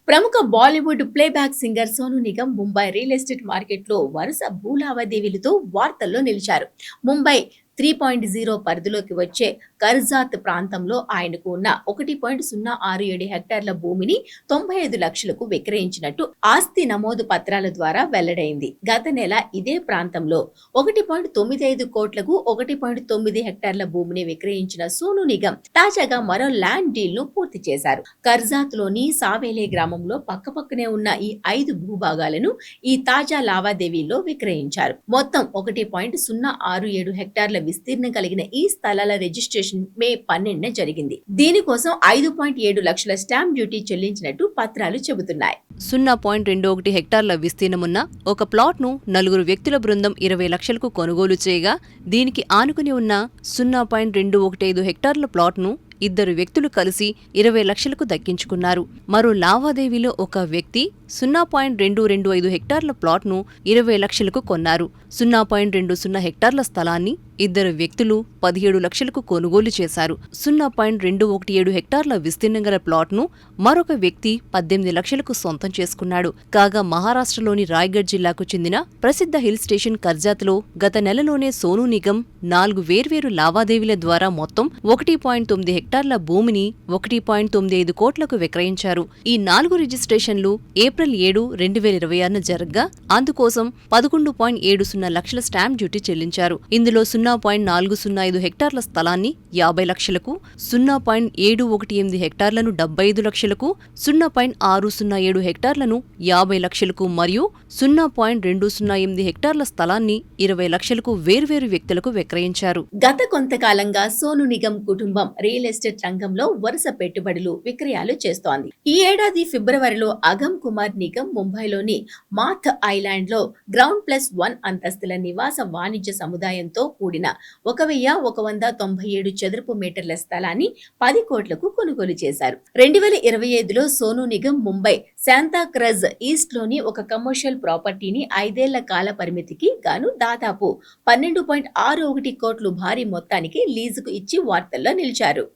ప్రముఖ Bollywood playback singer Sonu Nigam Mumbai real estate మార్కెట్లో వరుస భూ లావాదేవీలతో వార్తల్లో నిలిచారు. ముంబై 3.0 పరిధిలోకి వచ్చే కర్జాత్ ప్రాంతంలో ఆయనకు ఉన్న 1.067 హెక్టార్ల భూమిని 95 లక్షలకు విక్రయించినట్టు ఆస్తి నమోదు పత్రాల ద్వారా వెల్లడైంది. గత నెల ఇదే ప్రాంతంలో 1.95 కోట్లకు 1.9 హెక్టార్ల భూమిని విక్రయించిన సోనూ నిగమ్ తాజాగా మరో ల్యాండ్ డీల్ ను పూర్తి చేశారు. కర్జాత్ లోని సావేలే గ్రామంలో పక్కపక్కనే ఉన్న ఈ 5 భూభాగాలను ఈ తాజా లావాదేవీల్లో విక్రయించారు. మొత్తం 1.067 హెక్టార్ల విస్తీర్ణం కలిగిన ఈ స్థలాల రిజిస్ట్రేషన్ మే 12న జరిగింది. దీనికోసం 5.7 లక్షల స్టాంప్ డ్యూటీ చెల్లించినట్టు పత్రాలు చెబుతున్నాయి. 0.21 హెక్టార్ల విస్తీర్ణమున్న ఒక ప్లాట్ను నలుగురు వ్యక్తుల బృందం 20 లక్షలకు కొనుగోలు చేయగా, దీనికి ఆనుకుని ఉన్న 0.215 హెక్టార్ల ప్లాట్ను ఇద్దరు వ్యక్తులు కలిసి 20 లక్షలకు దక్కించుకున్నారు. మరో లావాదేవీలో ఒక వ్యక్తి 0.225 హెక్టార్ల ప్లాట్ను 20 లక్షలకు కొన్నారు. 0.20 హెక్టార్ల స్థలాన్ని ఇద్దరు వ్యక్తులు 17 లక్షలకు కొనుగోలు చేశారు. 0.217 హెక్టార్ల విస్తీర్ణం గల ప్లాట్ను మరొక వ్యక్తి 18 లక్షలకు సొంతం చేసుకున్నాడు. కాగా మహారాష్ట్రలోని రాయ్గఢ్ జిల్లాకు చెందిన ప్రసిద్ధ హిల్ స్టేషన్ కర్జాత్లో గత నెలలోనే సోనూ నిగమ్ 4 వేర్వేరు లావాదేవీల ద్వారా మొత్తం 1.9 హెక్టార్ల భూమిని 1.95 కోట్లకు విక్రయించారు. ఈ 4 రిజిస్ట్రేషన్లు ఏప్రిల్ 7, 2026న జరగ్గా అందుకోసం 11.70 లక్షల స్టాంప్ డ్యూటీ చెల్లించారు. ఇందులో 0.405 హెక్టార్ల స్థలాన్ని 50 లక్షలకు, 0.718 హెక్టార్లను 75 లక్షలకు, 0.607 హెక్టార్లను 50 లక్షలకు మరియు 0.208 హెక్టార్ల స్థలాన్ని 20 లక్షలకు వేర్వేరు వ్యక్తులకు విక్రయించారు. గత కొంతకాలంగా సోనూ నిగమ్ కుటుంబం రియల్ ఎస్టేట్ రంగంలో వరుస పెట్టుబడులు, విక్రయాలు చేస్తోంది. ఈ ఏడాది ఫిబ్రవరిలో అగమ్ కుమార్ నిగమ్ ముంబైలోని మాథ్ ఐలాండ్ లో గ్రౌండ్+1 అంతస్తుల నివాస వాణిజ్య సముదాయంతో కూడిన 1197 చదరపు మీటర్ల స్థలాన్ని 10 కోట్లకు కొనుగోలు చేశారు. 2025లో సోనూ నిగమ్ ముంబై శాంతాక్రజ్ ఈస్ట్ లోని ఒక కమర్షియల్ ప్రాపర్టీని 5 ఏళ్ల కాల పరిమితికి గాను దాదాపు 12.61 కోట్లు భారీ మొత్తానికి లీజుకు ఇచ్చి వార్తల్లో నిలిచారు.